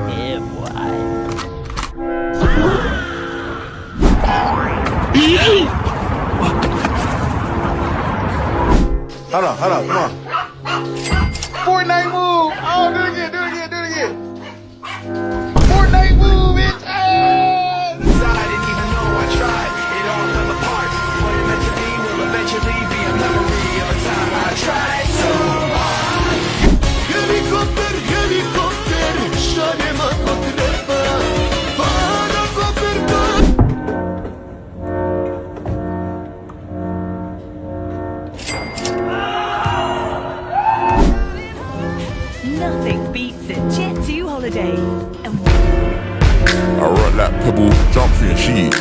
Yeah, boy. Hold on, come on. Fortnite move. Oh, do it again. Fortnite move, bitch. I didn't even know I tried. It all fell apart. What it meant to be will eventually be a memory of a time I tried so hard. Helikopter, szalema potrzeba. Para kopyrka. Nothing beats a Jet2 holiday. I run that pebble, jump and shit.